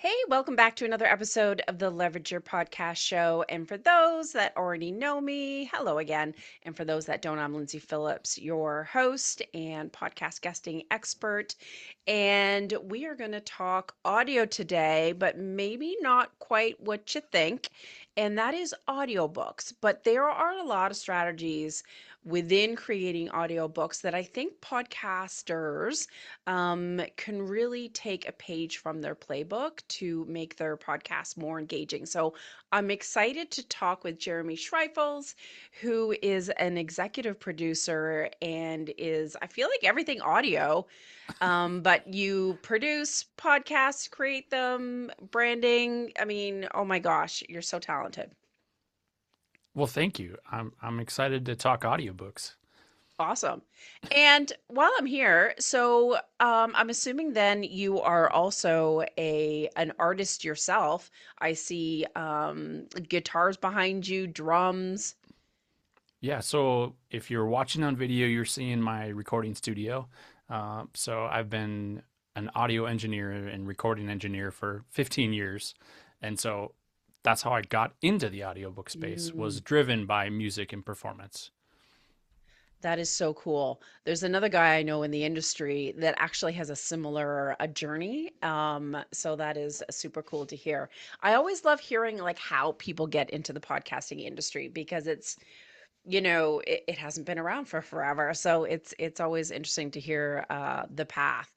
Hey, welcome back to another episode of the Leverage Your Podcast show. And for those that already know me, hello again. And for those that don't, I'm Lindsay Phillips, your host and podcast guesting expert. And we are going to talk audio today, but maybe not quite what you think. And that is audiobooks. But there are a lot of strategies within creating audiobooks that I think podcasters can really take a page from their playbook to make their podcast more engaging. So I'm excited to talk with Jeremy Shrifels, who is an executive producer and is, I feel like, everything audio. But you produce podcasts, create them, branding. I mean, oh my gosh, you're so talented. Well, thank you. I'm excited to talk audiobooks. Awesome. And while I'm here, so I'm assuming then you are also an artist yourself. I see guitars behind you, drums. Yeah, so if you're watching on video, you're seeing my recording studio. So I've been an audio engineer and recording engineer for 15 years. And so that's how I got into the audiobook space, Mm, was driven by music and performance. that is so cool. There's another guy I know in the industry that actually has a similar a journey. So that is super cool to hear. I always love hearing like how people get into the podcasting industry because it hasn't been around for forever. So it's always interesting to hear the path.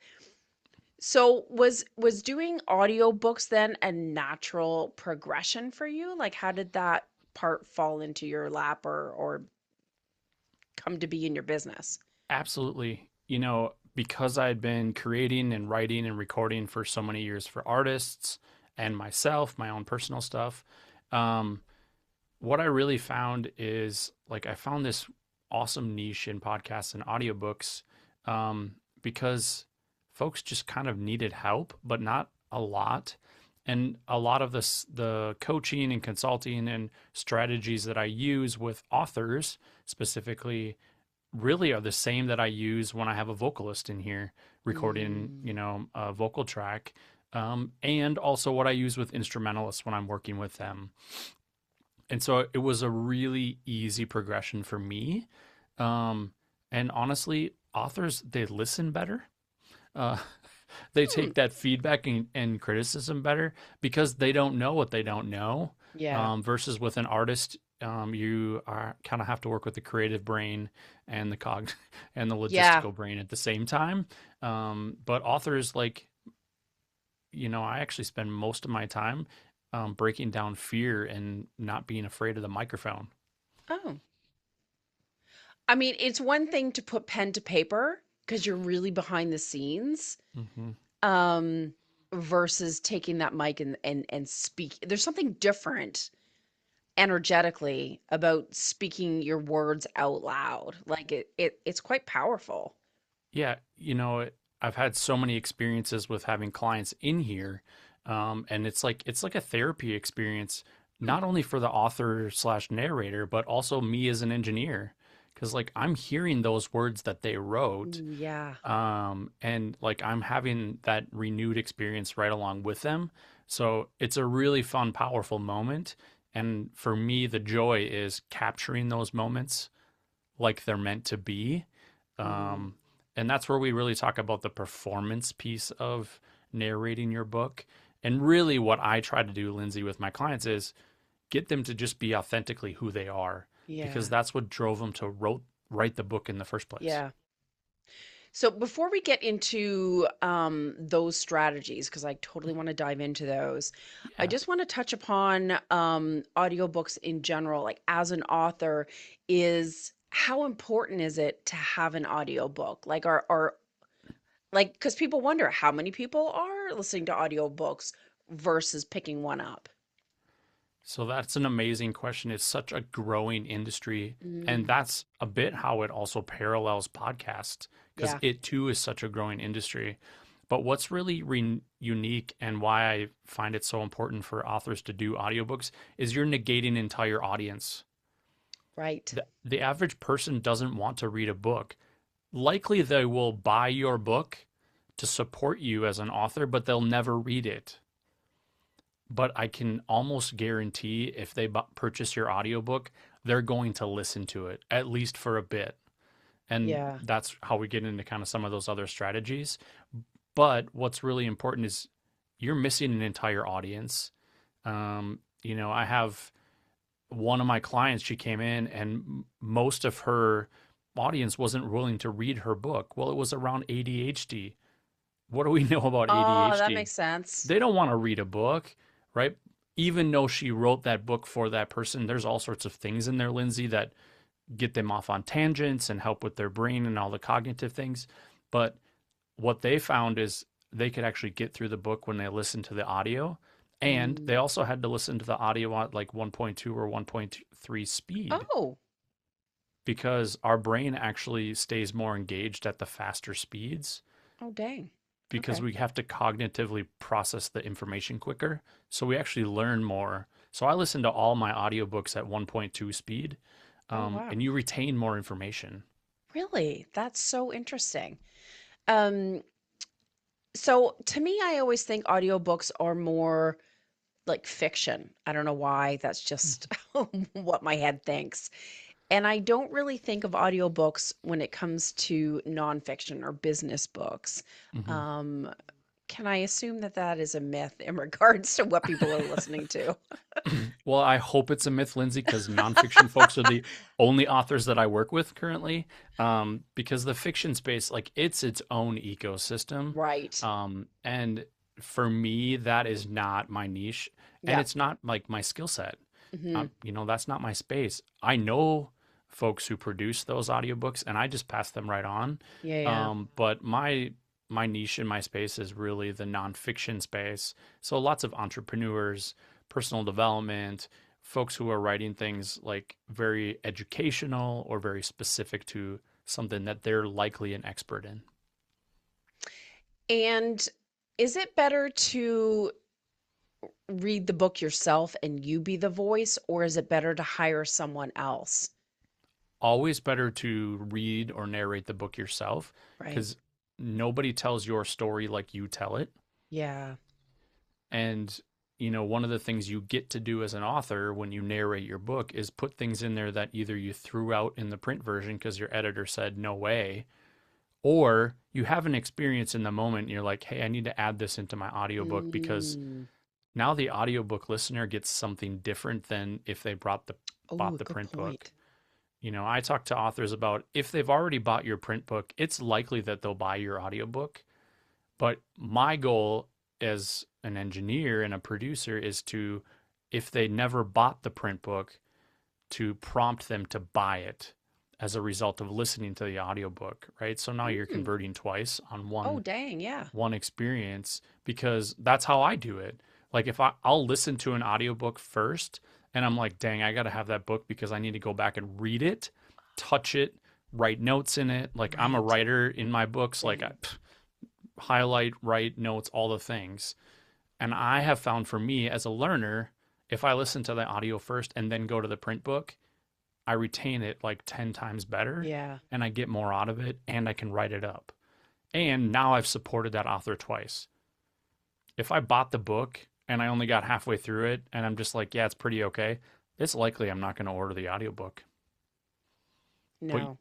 So was doing audiobooks then a natural progression for you? Like how did that part fall into your lap or come to be in your business? Absolutely. Because I had been creating and writing and recording for so many years for artists and myself, my own personal stuff, um, what I really found is like I found this awesome niche in podcasts and audiobooks because folks just kind of needed help, but not a lot. And a lot of the coaching and consulting and strategies that I use with authors specifically really are the same that I use when I have a vocalist in here recording, Mm, a vocal track, and also what I use with instrumentalists when I'm working with them. And so it was a really easy progression for me. Um, and honestly, authors, they listen better. Uh, they hmm, take that feedback and criticism better because they don't know what they don't know. yeah. Versus with an artist, you are kind of have to work with the creative brain and the cog and the Yeah. logistical brain at the same time. But authors, like, I actually spend most of my time breaking down fear and not being afraid of the microphone. Oh. I mean, it's one thing to put pen to paper because you're really behind the scenes. Hmm. Um, versus taking that mic and speak. There's something different energetically about speaking your words out loud. Like it's quite powerful. Yeah, I've had so many experiences with having clients in here, and it's like a therapy experience, Hmm. not only for the author slash narrator, but also me as an engineer, because like I'm hearing those words that they wrote, Ooh, yeah. and like I'm having that renewed experience right along with them. So it's a really fun, powerful moment, and for me, the joy is capturing those moments like they're meant to be. Mm, Um, and that's where we really talk about the performance piece of narrating your book. And really, what I try to do, Lindsay, with my clients is get them to just be authentically who they are, because yeah. that's what drove them to write the book in the first place. Yeah. So before we get into those strategies, because I totally want to dive into those, I Yeah. just want to touch upon audiobooks in general. Like as an author, is how important is it to have an audiobook? Like are like because people wonder how many people are listening to audiobooks versus picking one up. So that's an amazing question. It's such a growing industry. And Mm, that's a bit how it also parallels podcasts, because yeah. it too is such a growing industry. But what's really unique and why I find it so important for authors to do audiobooks is you're negating an entire audience. Right. The average person doesn't want to read a book. Likely they will buy your book to support you as an author, but they'll never read it. but I can almost guarantee if they purchase your audiobook, they're going to listen to it at least for a bit. And Yeah. that's how we get into kind of some of those other strategies. But what's really important is you're missing an entire audience. I have one of my clients, she came in and most of her audience wasn't willing to read her book. Well, it was around ADHD. What do we know about Oh, that ADHD? makes sense. They don't want to read a book, right? Even though she wrote that book for that person, there's all sorts of things in there, Lindsay, that get them off on tangents and help with their brain and all the cognitive things. But what they found is they could actually get through the book when they listened to the audio. And Mm. they also had to listen to the audio at like 1.2 or 1.3 speed Oh, because our brain actually stays more engaged at the faster speeds oh, dang. because Okay. we have to cognitively process the information quicker. So we actually learn more. So I listen to all my audiobooks at 1.2 speed, Oh, wow. and you retain more information. Really? That's so interesting. Um, so to me, I always think audiobooks are more like fiction. I don't know why. That's just what my head thinks. And I don't really think of audiobooks when it comes to nonfiction or business books. Mhm. Um, can I assume that that is a myth in regards to what people are listening to? Well, I hope it's a myth, Lindsay, because nonfiction folks are the only authors that I work with currently. Because the fiction space, like it's its own ecosystem. Right. And for me, that is not my niche, and Yeah. it's not like my skill set. Hmm. That's not my space. I know folks who produce those audiobooks, and I just pass them right on. Yeah. Yeah. But my niche in my space is really the nonfiction space. So lots of entrepreneurs, personal development, folks who are writing things like very educational or very specific to something that they're likely an expert in. And is it better to read the book yourself and you be the voice, or is it better to hire someone else? Always better to read or narrate the book yourself Right. because nobody tells your story like you tell it. Yeah. And, one of the things you get to do as an author when you narrate your book is put things in there that either you threw out in the print version because your editor said no way, or you have an experience in the moment and you're like, hey, I need to add this into my audiobook because Mm. now the audiobook listener gets something different than if they bought Oh, the good print book. point. I talk to authors about if they've already bought your print book, it's likely that they'll buy your audiobook. But my goal as an engineer and a producer is to, if they never bought the print book, to prompt them to buy it as a result of listening to the audiobook, right? So now you're Mm. converting twice on Oh, one dang. Yeah. one experience because that's how I do it. Like if I'll listen to an audiobook first and I'm like, dang, I got to have that book because I need to go back and read it, touch it, write notes in it. Like I'm a Right. writer in my books, like I Same. highlight, write notes, all the things. And I have found for me as a learner, if I listen to the audio first and then go to the print book, I retain it like 10 times better Yeah. and I get more out of it and I can write it up. And now I've supported that author twice. If I bought the book and I only got halfway through it and I'm just like, yeah, it's pretty okay, it's likely I'm not going to order the audiobook. But No.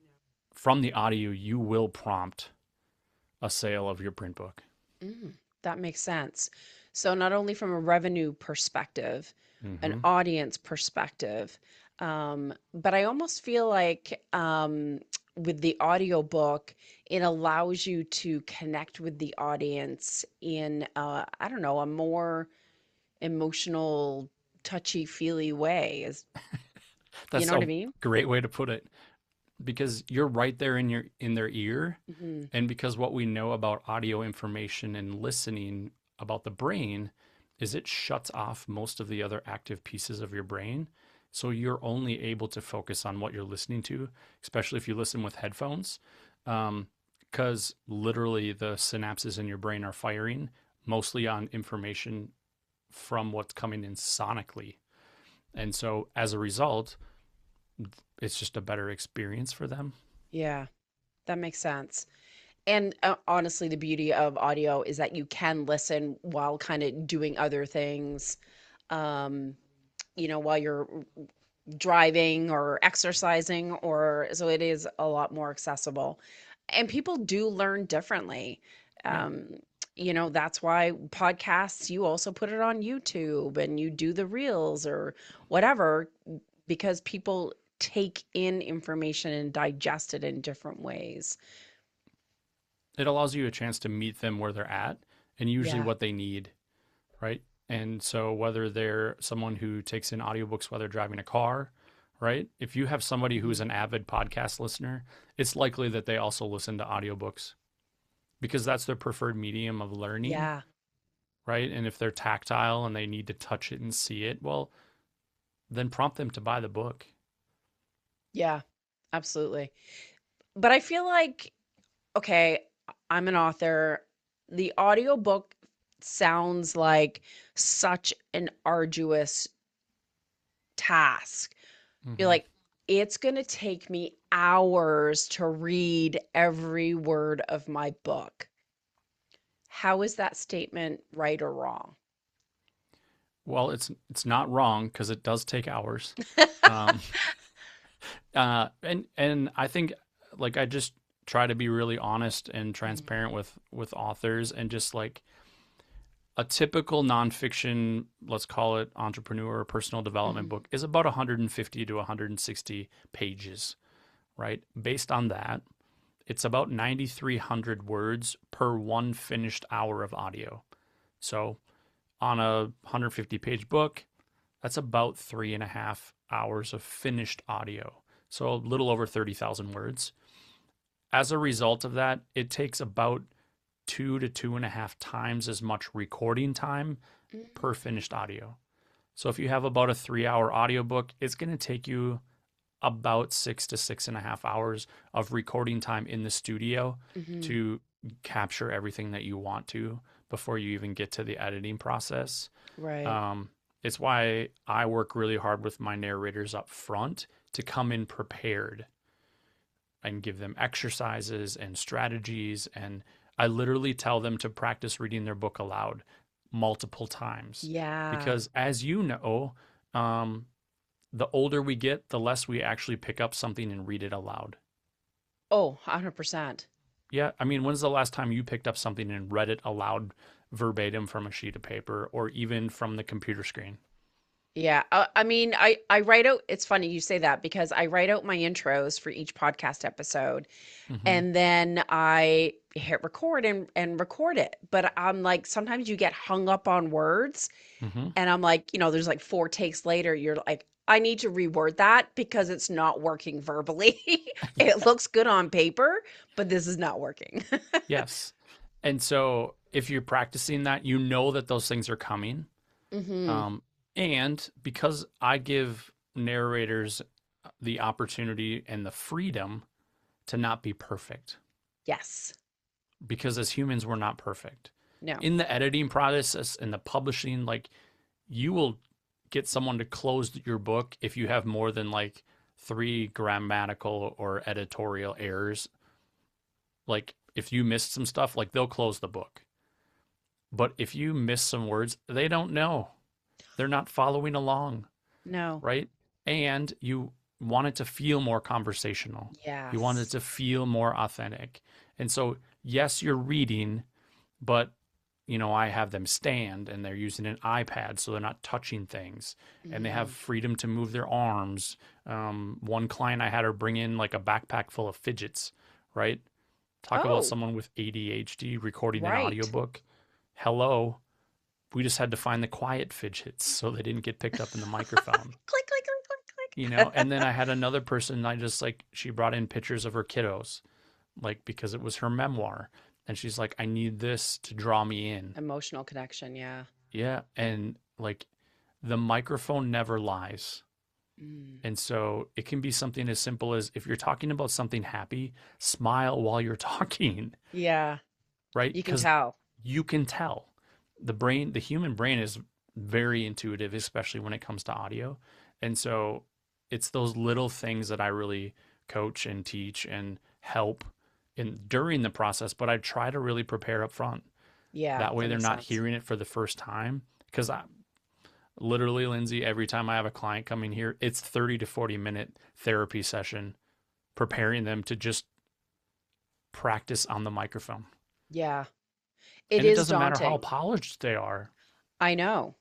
from the audio, you will prompt a sale of your print book. Mm. That makes sense. So, not only from a revenue perspective, an Mm-hmm. audience perspective, but I almost feel like with the audiobook, it allows you to connect with the audience in, I don't know, a more emotional, touchy-feely way. You That's know what I a mean? great way to put it because you're right there in their ear. Hmm. And because what we know about audio information and listening about the brain is it shuts off most of the other active pieces of your brain. So you're only able to focus on what you're listening to, especially if you listen with headphones. Because literally the synapses in your brain are firing mostly on information from what's coming in sonically. And so as a result, it's just a better experience for them. Yeah, that makes sense. And honestly, the beauty of audio is that you can listen while kind of doing other things. um, while you're driving or exercising, or so it is a lot more accessible. And people do learn differently. Yeah. Um, that's why podcasts, you also put it on YouTube and you do the reels or whatever, because people take in information and digest it in different ways. It allows you a chance to meet them where they're at and usually Yeah. what they need, right? And so whether they're someone who takes in audiobooks while they're driving a car, right? If you have somebody who's Mhm. an avid podcast listener, it's likely that they also listen to audiobooks because that's their preferred medium of learning, Yeah. right? And if they're tactile and they need to touch it and see it, well, then prompt them to buy the book. Yeah. Absolutely. But I feel like, okay, I'm an author. The audiobook sounds like such an arduous task. You're Mm-hmm. like, it's going to take me hours to read every word of my book. How is that statement right or wrong? Well, it's not wrong because it does take hours. Um, and I think like I just try to be really honest and Mhm. transparent with authors and just like a typical nonfiction, let's call it entrepreneur or personal development Mhm. book is about 150 to 160 pages, right? Based on that, it's about 9,300 words per one finished hour of audio. So on a 150 page book, that's about 3.5 hours of finished audio. So a little over 30,000 words. As a result of that, it takes about 2 to 2.5 times as much recording time per Mm. finished audio. So if you have about a 3 hour audiobook, it's going to take you about 6 to 6.5 hours of recording time in the studio Mhm. to capture everything that you want to before you even get to the editing process. Right. Um, it's why I work really hard with my narrators up front to come in prepared and give them exercises and strategies. And I literally tell them to practice reading their book aloud multiple times. Yeah. Because as you know, um, the older we get, the less we actually pick up something and read it aloud. Oh, 100%. Yeah. I mean, when's the last time you picked up something and read it aloud verbatim from a sheet of paper or even from the computer screen? Yeah. I mean, I write out, it's funny you say that because I write out my intros for each podcast episode Mm-hmm. and then I hit record and record it. But I'm like, sometimes you get hung up on words Mm-hmm. and I'm like, there's like four takes later, you're like, I need to reword that because it's not working verbally. It looks good on paper, but this is not working. Yes. And so if you're practicing that, you know that those things are coming. Hmm. Um, and because I give narrators the opportunity and the freedom to not be perfect, Yes. because as humans, we're not perfect. No. In the editing process and the publishing, like you will get someone to close your book if you have more than like three grammatical or editorial errors. Like if you missed some stuff, like they'll close the book. But if you miss some words, they don't know. They're not following along, No. right? And you want it to feel more conversational. You want it Yes. to feel more authentic. And so, yes, you're reading, but I have them stand and they're using an iPad, so they're not touching things, and they have Hmm. freedom to move their arms. One client I had her bring in like a backpack full of fidgets, right? Talk about Oh, someone with ADHD recording an right. audiobook. Hello, we just had to find the quiet fidgets so they didn't get picked up in the microphone. Click, click, click, click, And then click. I had another person, I just like, she brought in pictures of her kiddos, like, because it was her memoir. And she's like, I need this to draw me in. Emotional connection, yeah. Yeah. And like, the microphone never lies. Mm. And so it can be something as simple as if you're talking about something happy, smile while you're talking, Yeah, right? you can Because tell. you can tell the human brain is very intuitive, especially when it comes to audio. And so it's those little things that I really coach and teach and help in during the process, but I try to really prepare up front. Yeah, That way that they're makes not sense. hearing it for the first time. Because Literally, Lindsay, every time I have a client coming here, it's 30 to 40-minute therapy session preparing them to just practice on the microphone. Yeah. It And it is doesn't matter how daunting. polished they are. I know.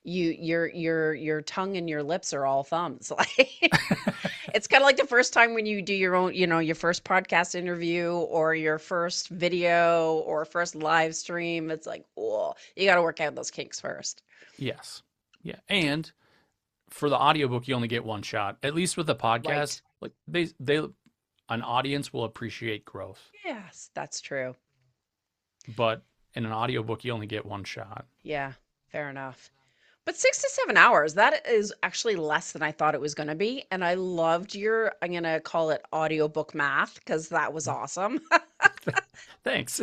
Your tongue and your lips are all thumbs. Like it's kind of like the first time when you do your own, your first podcast interview or your first video or first live stream. It's like, oh, you got to work out those kinks first. Yes. Yeah. And for the audiobook, you only get one shot. At least with the Right. podcast, like they an audience will appreciate growth. Yes, that's true. But in an audiobook, you only get one shot. Yeah, fair enough. But 6 to 7 hours, that is actually less than I thought it was going to be. And I loved I'm going to call it audiobook math because that was awesome. Thanks.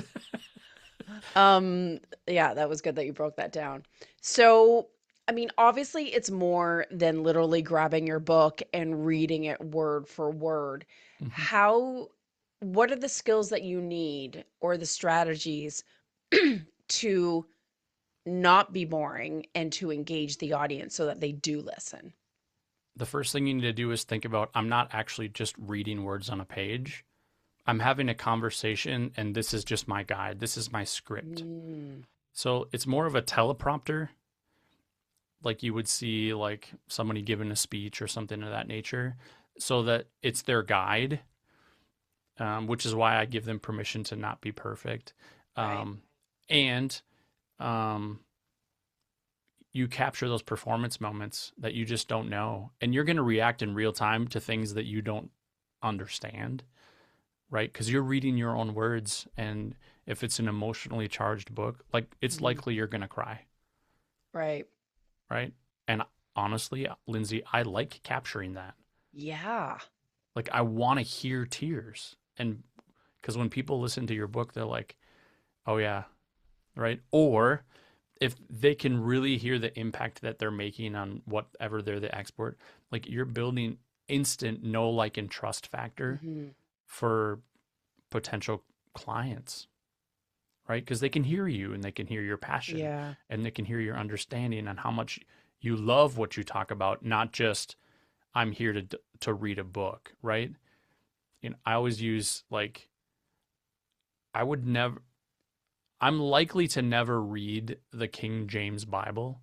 Um, yeah, that was good that you broke that down. So, I mean, obviously, it's more than literally grabbing your book and reading it word for word. Mhm. How, what are the skills that you need or the strategies to not be boring and to engage the audience so that they do listen? The first thing you need to do is think about I'm not actually just reading words on a page. I'm having a conversation, and this is just my guide. This is my script. Mm, So it's more of a teleprompter, like you would see like somebody giving a speech or something of that nature, so that it's their guide, which is why I give them permission to not be perfect. right. Um, and um, you capture those performance moments that you just don't know, and you're going to react in real time to things that you don't understand, right? Because you're reading your own words, and if it's an emotionally charged book, like it's Mhm. likely you're going to cry, Right. right? And honestly, Lindsay, I like capturing that. Yeah. Like I want to hear tears, and because when people listen to your book, they're like, "Oh yeah," right? Or if they can really hear the impact that they're making on whatever they're the export, like you're building instant know, like, and trust factor Hmm. for potential clients, right? Because they can hear you and they can hear your passion Yeah. and they can hear your understanding on how much you love what you talk about, not just I'm here to read a book, right? I always use like I would never I'm likely to never read the King James Bible.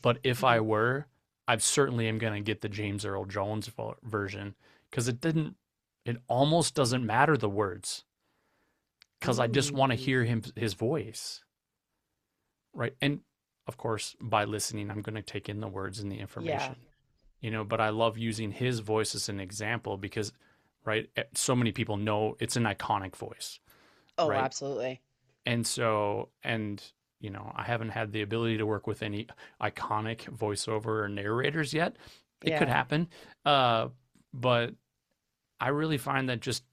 But if I Mhm. were, I certainly am going to get the James Earl Jones version because it almost doesn't matter the words because I just want to Ooh. hear his voice, right? And of course, by listening, I'm going to take in the words and the Yeah. information, but I love using his voice as an example because, right, so many people know it's an iconic voice, Oh, right? absolutely. And so, I haven't had the ability to work with any iconic voiceover or narrators yet. It could Yeah. happen. But I really find that just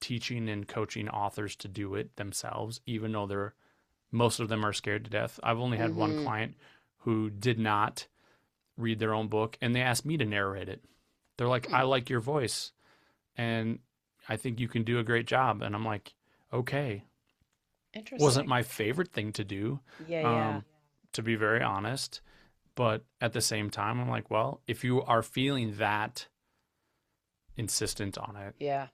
teaching and coaching authors to do it themselves, even though most of them are scared to death. I've only had one Hmm. client who did not read their own book and they asked me to narrate it. They're like, Hmm. I like your voice and I think you can do a great job. And I'm like, okay, wasn't Interesting. my favorite thing to do, Yeah, yeah. um, to be very honest. But at the same time, I'm like, well, if you are feeling that insistent on it, Yeah.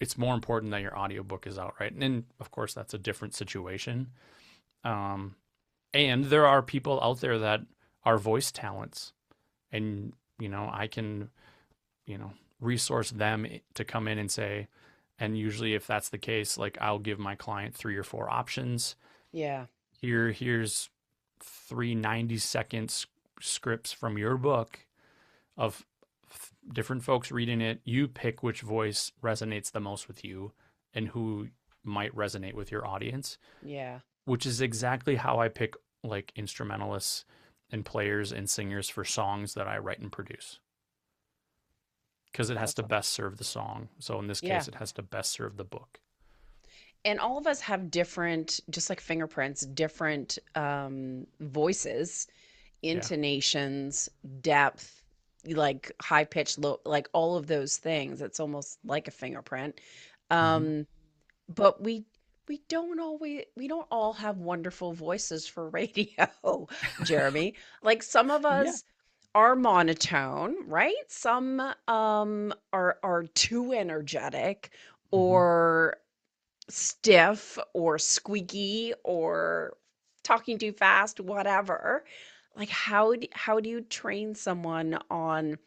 it's more important that your audiobook is out, right? And then, of course, that's a different situation. Um, and there are people out there that are voice talents, and I can, you know, resource them to come in and say, and usually, if that's the case, like I'll give my client 3 or 4 options. Yeah. Here's 3 90-second scripts from your book of different folks reading it. You pick which voice resonates the most with you and who might resonate with your audience, Yeah. which is exactly how I pick like instrumentalists and players and singers for songs that I write and produce because it has That's to a, best serve the song. So in this yeah. case, it has to best serve the book. And all of us have different, just like fingerprints, different voices, Yeah. intonations, depth, like high pitch, low, like all of those things. It's almost like a fingerprint. Mm-hmm. Um, but we we don't all have wonderful voices for radio, Jeremy. Like some of Yeah. us are monotone, right? Some are too energetic Hmm. or stiff or squeaky or talking too fast, whatever. Like how do you train someone on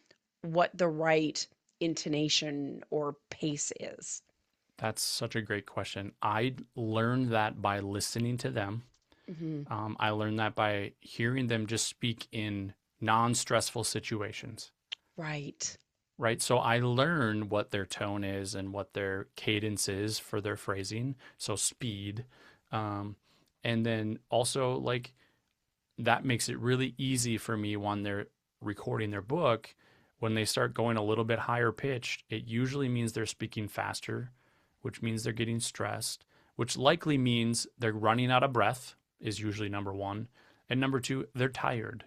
what the right intonation or pace is? That's such a great question. I learned that by listening to them. Hmm. I learned that by hearing them just speak in non-stressful situations, Right. right? So I learn what their tone is and what their cadence is for their phrasing, so speed. Um, and then also, like, that makes it really easy for me when they're recording their book. When they start going a little bit higher pitched, it usually means they're speaking faster, which means they're getting stressed, which likely means they're running out of breath, is usually number one. And number two, they're tired.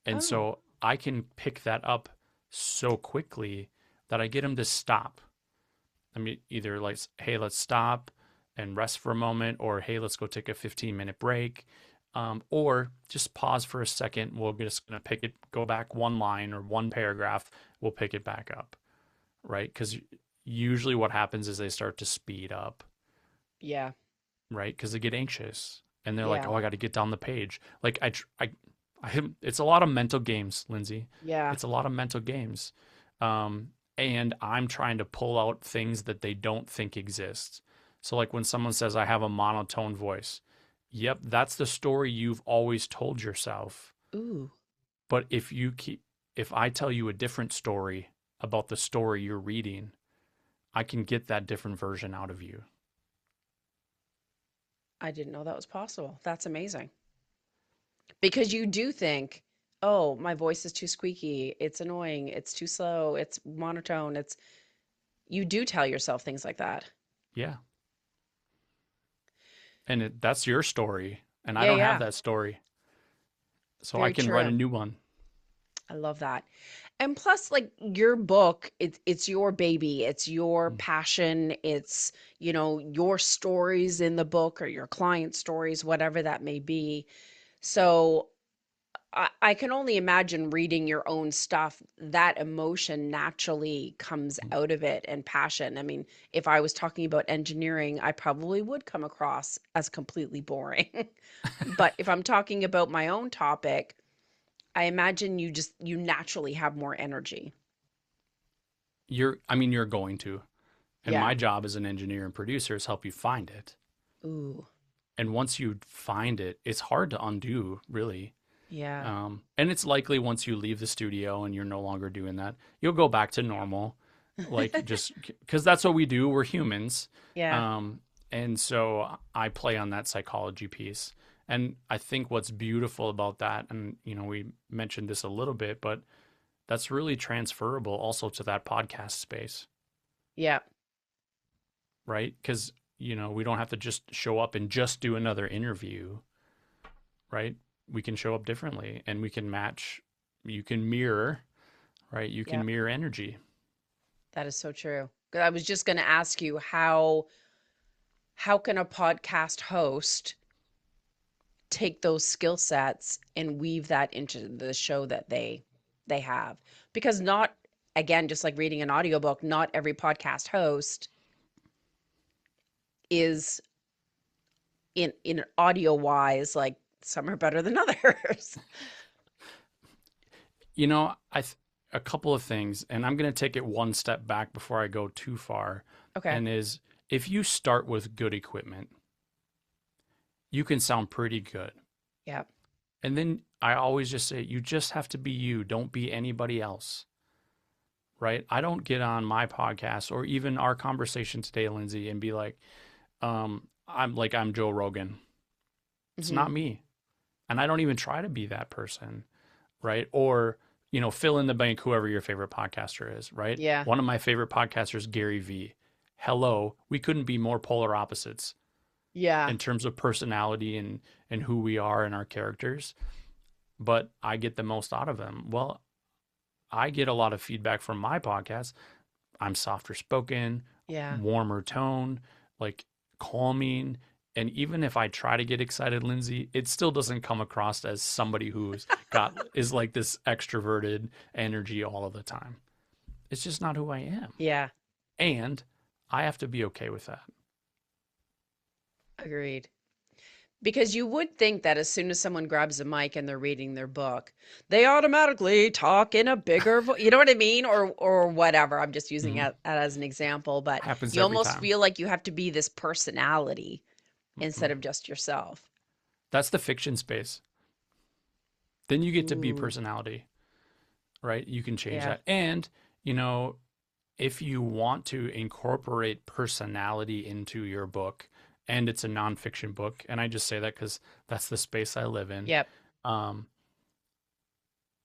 And Oh, so I can pick that up so quickly that I get them to stop. I mean, either like, hey, let's stop and rest for a moment, or hey, let's go take a 15-minute break, or just pause for a second. We're just going to pick it, go back one line or one paragraph. We'll pick it back up, right? Because usually what happens is they start to speed up, yeah. right? Because they get anxious and they're like, Yeah. oh, I got to get down the page. Like it's a lot of mental games, Lindsay. Yeah. It's a lot of mental games. And I'm trying to pull out things that they don't think exist. So, like when someone says, I have a monotone voice, yep, that's the story you've always told yourself. Ooh, But if I tell you a different story about the story you're reading, I can get that different version out of you. I didn't know that was possible. That's amazing. Because you do think, oh, my voice is too squeaky, it's annoying, it's too slow, it's monotone, it's you do tell yourself things like that. Yeah. And that's your story. And I Yeah, don't have yeah. that story. So I Very can write a true. new one. I love that. And plus, like your book, it's your baby, it's your Mm. passion, it's, your stories in the book or your client stories, whatever that may be. So I can only imagine reading your own stuff, that emotion naturally comes out of it and passion. I mean, if I was talking about engineering, I probably would come across as completely boring. But if I'm talking about my own topic, I imagine you naturally have more energy. I mean, you're going to. And Yeah. my job as an engineer and producer is help you find it. Ooh. And once you find it, it's hard to undo, really. Yeah. And it's likely once you leave the studio and you're no longer doing that, you'll go back to normal, like just because that's what we do. We're humans. Yeah. Um, and so I play on that psychology piece. And I think what's beautiful about that, and we mentioned this a little bit, but that's really transferable also to that podcast space, Yeah. right? Because, we don't have to just show up and just do another interview, right? We can show up differently and we can match, you can mirror, right? You Yeah. can mirror energy. That is so true. 'Cause I was just going to ask you how can a podcast host take those skill sets and weave that into the show that they have, because not, again, just like reading an audiobook, not every podcast host is in audio wise, like some are better than others. You know, I th- a couple of things, and I'm going to take it one step back before I go too far, Okay. and is if you start with good equipment, you can sound pretty good. Yeah. And then I always just say, you just have to be you. Don't be anybody else, right? I don't get on my podcast or even our conversation today, Lindsay, and be like, I'm Joe Rogan. It's Hmm. not me. And I don't even try to be that person, right? Or, fill in the blank, whoever your favorite podcaster is, right? Yeah. One of my favorite podcasters, Gary V. Hello, we couldn't be more polar opposites Yeah. in terms of personality and who we are and our characters, but I get the most out of him. Well, I get a lot of feedback from my podcast. I'm softer spoken, Yeah. warmer tone. like calming. And even if I try to get excited, Lindsay, it still doesn't come across as somebody who's got is like this extroverted energy all of the time. It's just not who I am. Yeah, And I have to be okay with that. agreed. Because you would think that as soon as someone grabs a mic and they're reading their book, they automatically talk in a bigger voice. You know what I mean? Or whatever. I'm just using Hmm. it as an example, but Happens you every almost time. feel like you have to be this personality Hmm. instead of just yourself. That's the fiction space. Then you get to be Ooh, personality, right? You can change yeah. that. And, you know, if you want to incorporate personality into your book, and it's a nonfiction book, and I just say that because that's the space I live in, Yep. um,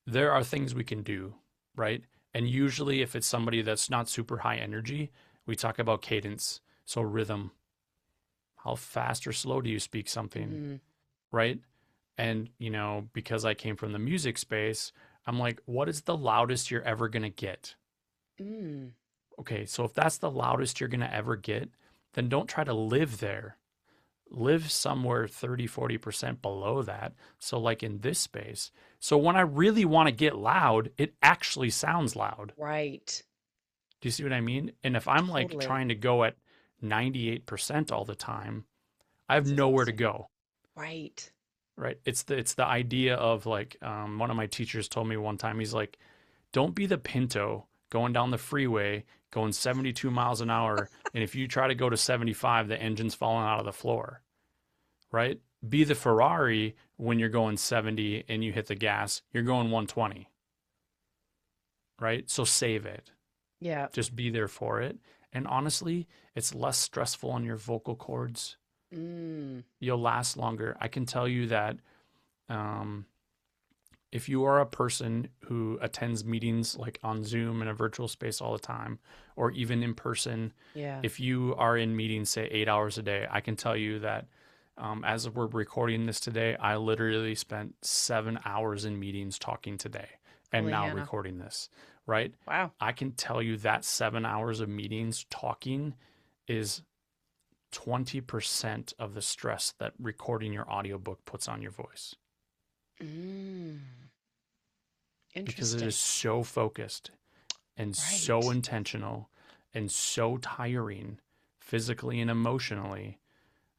there are things we can do, right? And usually, if it's somebody that's not super high energy, we talk about cadence. So, rhythm. How fast or slow do you speak something, Hmm. right? And, because I came from the music space, I'm like, what is the loudest you're ever going to get? Mm, Okay, so if that's the loudest you're going to ever get, then don't try to live there. Live somewhere 30, 40% below that. So, like in this space. So, when I really want to get loud, it actually sounds loud. right. Do you see what I mean? And if I'm like Totally. trying to go at 98% all the time, I have That's nowhere to exhausting. go. Right. Right? It's the idea of like one of my teachers told me one time. He's like, don't be the Pinto going down the freeway going 72 miles an hour, and if you try to go to 75, the engine's falling out of the floor. Right? Be the Ferrari when you're going 70 and you hit the gas, you're going 120. Right? So save it. Yeah. Just be there for it. And honestly, it's less stressful on your vocal cords. Mm, You'll last longer. I can tell you that um, if you are a person who attends meetings like on Zoom in a virtual space all the time, or even in person, yeah. if you are in meetings, say 8 hours a day, I can tell you that as we're recording this today, I literally spent 7 hours in meetings talking today and Holy now Hannah. recording this, right? Wow. I can tell you that 7 hours of meetings talking is 20% of the stress that recording your audiobook puts on your voice Mm, because it interesting. is so focused and so Right. intentional and so tiring physically and emotionally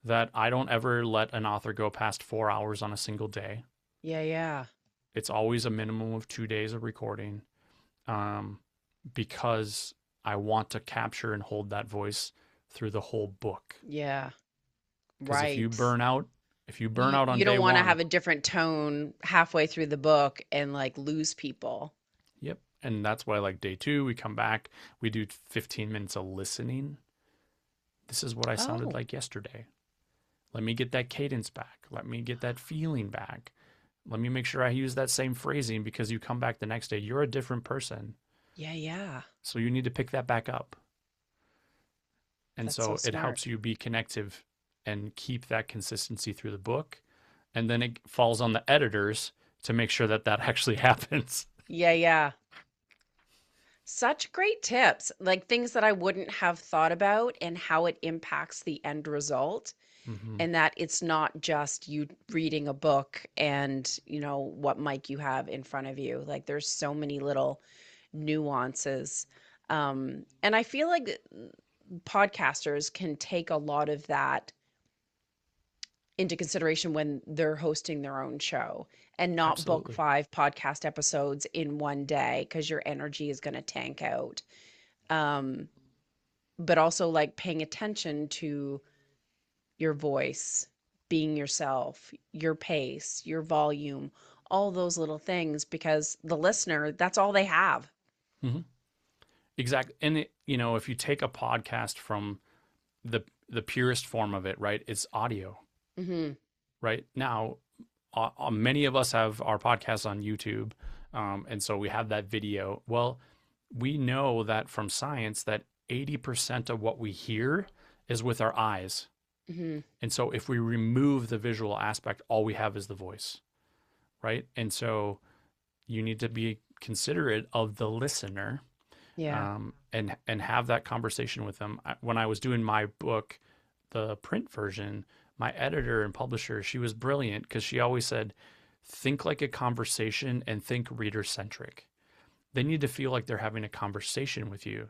that I don't ever let an author go past 4 hours on a single day. Yeah, yeah. It's always a minimum of 2 days of recording um, because I want to capture and hold that voice through the whole book. Yeah. Because Right. if you burn You out on you don't day want to one, have a different tone halfway through the book and like lose people. yep. And that's why, like day two, we come back, we do 15 minutes of listening. This is what I sounded Oh, like yesterday. Let me get that cadence back. Let me get that feeling back. Let me make sure I use that same phrasing because you come back the next day. You're a different person. yeah, yeah. So you need to pick that back up. And That's so so it smart. helps you be connective and keep that consistency through the book. And then it falls on the editors to make sure that that actually happens. Yeah, yeah. Such great tips, like things that I wouldn't have thought about and how it impacts the end result. Mm-hmm. And that it's not just you reading a book and, what mic you have in front of you. Like there's so many little nuances. And I feel like podcasters can take a lot of that into consideration when they're hosting their own show and not book Absolutely. 5 podcast episodes in one day because your energy is going to tank out. Um, but also like paying attention to your voice, being yourself, your pace, your volume, all those little things because the listener, that's all they have. Mm-hmm. Exactly. And if you take a podcast from the purest form of it, right? It's audio, Hmm. right? Now, many of us have our podcasts on YouTube, and so we have that video. Well, we know that from science that 80% of what we hear is with our eyes. Hmm. And so if we remove the visual aspect, all we have is the voice, right? And so you need to be considerate of the listener, Yeah. and have that conversation with them. When I was doing my book, the print version, my editor and publisher, she was brilliant because she always said, think like a conversation and think reader centric. They need to feel like they're having a conversation with you,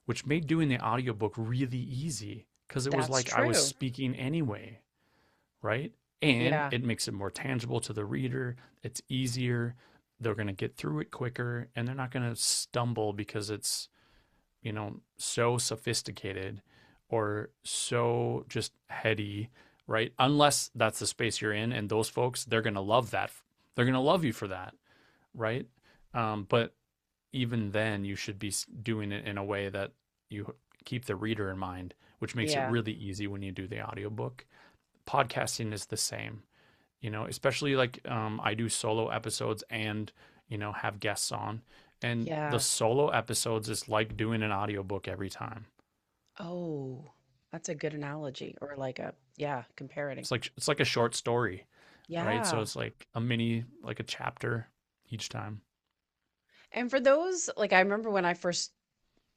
which made doing the audiobook really easy because it was That's like I was true. speaking anyway, right? And Yeah. it makes it more tangible to the reader. It's easier. They're going to get through it quicker and they're not going to stumble because it's, so sophisticated or so just heady, right? Unless that's the space you're in. And those folks, they're going to love that. They're going to love you for that, right? But even then, you should be doing it in a way that you keep the reader in mind, which makes it Yeah. really easy when you do the audiobook. Podcasting is the same, especially like I do solo episodes and, have guests on. And the Yeah. solo episodes is like doing an audiobook every time. Oh, that's a good analogy or like a, yeah, comparing. It's like a short story, right? So Yeah. it's like a mini, like a chapter each time. And for those, like, I remember when I first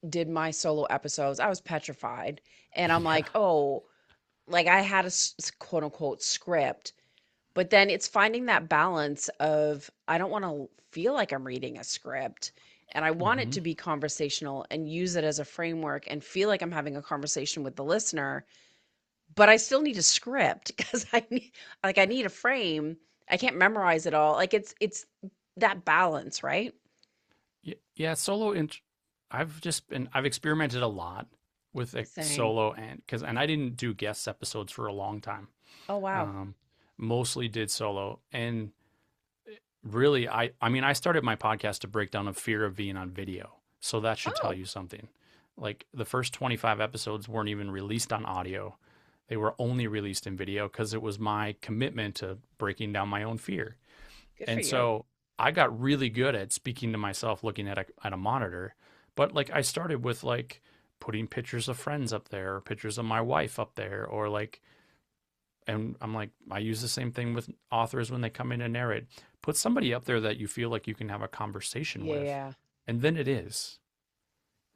did my solo episodes, I was petrified. And I'm Yeah. like, oh, like I had a quote unquote script, but then it's finding that balance of I don't want to feel like I'm reading a script and I want it Hmm. to be conversational and use it as a framework and feel like I'm having a conversation with the listener, but I still need a script because I need a frame. I can't memorize it all. Like it's that balance, right? Yeah, I've experimented a lot with a Same. solo and I didn't do guest episodes for a long time. Oh wow. Um, Mostly did solo and really I mean I started my podcast to break down a fear of being on video. So that should tell Oh, you something. Like the first 25 episodes weren't even released on audio. They were only released in video because it was my commitment to breaking down my own fear. good for And you. so I got really good at speaking to myself looking at a monitor. But like I started with like putting pictures of friends up there, or pictures of my wife up there, or like and I'm like, I use the same thing with authors when they come in and narrate. Put somebody up there that you feel like you can have a conversation with. Yeah. And then it is,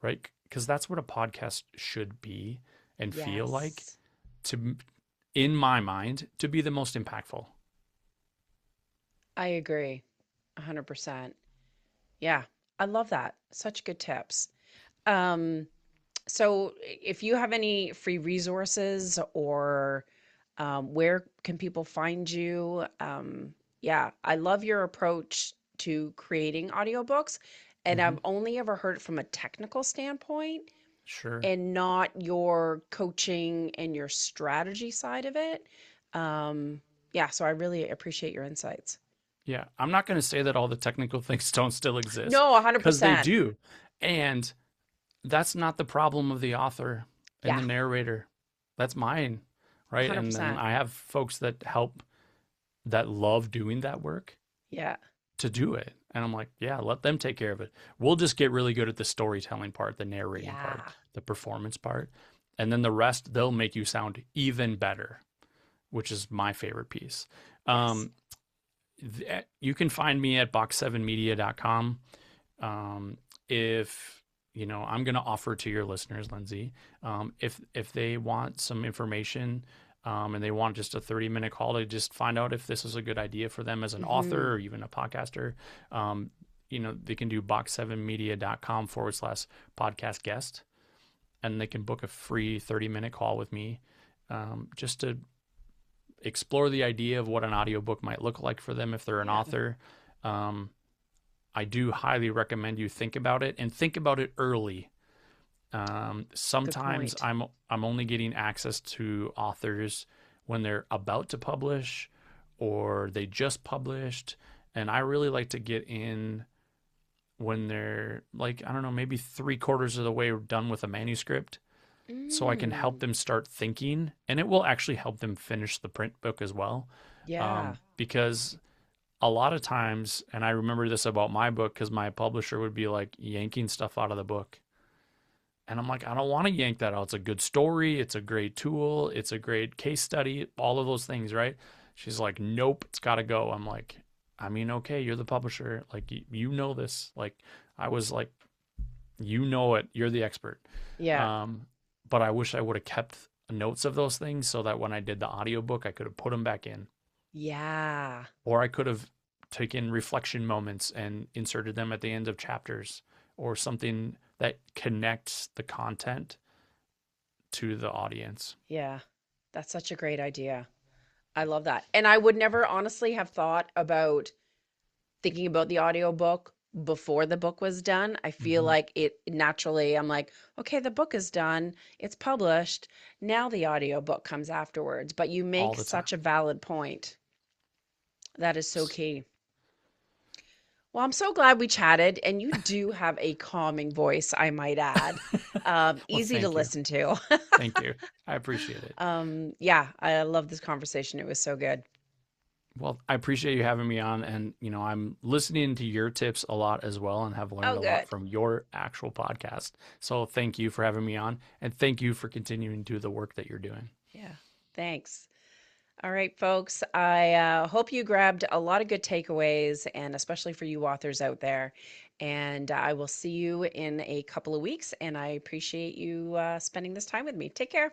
right? Because that's what a podcast should be and feel like Yes. to, in my mind, to be the most impactful. I agree. 100%. Yeah. I love that. Such good tips. Um, so if you have any free resources or where can people find you? Yeah, I love your approach to creating audiobooks. And Hmm. I've only ever heard it from a technical standpoint Sure. and not your coaching and your strategy side of it. Yeah, so I really appreciate your insights. Yeah. I'm not going to say that all the technical things don't still exist No, because they 100%. do. And that's not the problem of the author and Yeah, the narrator. That's mine. Right. And then 100%. I have folks that help that love doing that work Yeah, to do it. And I'm like, yeah, let them take care of it. We'll just get really good at the storytelling part, the narrating part, yeah, the performance part. And then the rest, they'll make you sound even better, which is my favorite piece. yes. Um, you can find me at box7media.com. If I'm going to offer to your listeners, Lindsay, if they want some information and they want just a 30-minute call to just find out if this is a good idea for them as an Hmm. author or even a podcaster, they can do box7media.com/podcast guest, and they can book a free 30-minute call with me just to explore the idea of what an audiobook might look like for them if they're an Yeah, author. Um, I do highly recommend you think about it and think about it early. good Sometimes point. I'm only getting access to authors when they're about to publish or they just published, and I really like to get in when they're like I don't know maybe three-quarters of the way done with a manuscript, so I can help Mm, them start thinking, and it will actually help them finish the print book as well, yeah. because a lot of times, and I remember this about my book because my publisher would be like yanking stuff out of the book. And I'm like, I don't want to yank that out. It's a good story. It's a great tool. It's a great case study. All of those things, right? She's like, nope, it's got to go. I'm like, I mean, okay, you're the publisher. Like, you know this. Like, I was like, you know it. You're the expert. Yeah. Um, but I wish I would have kept notes of those things so that when I did the audiobook, I could have put them back in. Yeah. Or I could have taken reflection moments and inserted them at the end of chapters or something that connects the content to the audience. Yeah. That's such a great idea. I love that. And I would never honestly have thought about thinking about the audiobook before the book was done. I feel Mm-hmm. like it naturally, I'm like, okay, the book is done, it's published. Now the audiobook comes afterwards. But you All make the time. such a valid point. That is so key. Well, I'm so glad we chatted, and you do have a calming voice, I might add. Well, Easy to thank you. listen to. Thank you. I appreciate it. Yeah, I love this conversation. It was so good. Well, I appreciate you having me on. And, I'm listening to your tips a lot as well and have learned Oh, a lot good. from your actual podcast. So thank you for having me on. And thank you for continuing to do the work that you're doing. Yeah, thanks. All right, folks. I hope you grabbed a lot of good takeaways, and especially for you authors out there. And I will see you in a couple of weeks. And I appreciate you spending this time with me. Take care.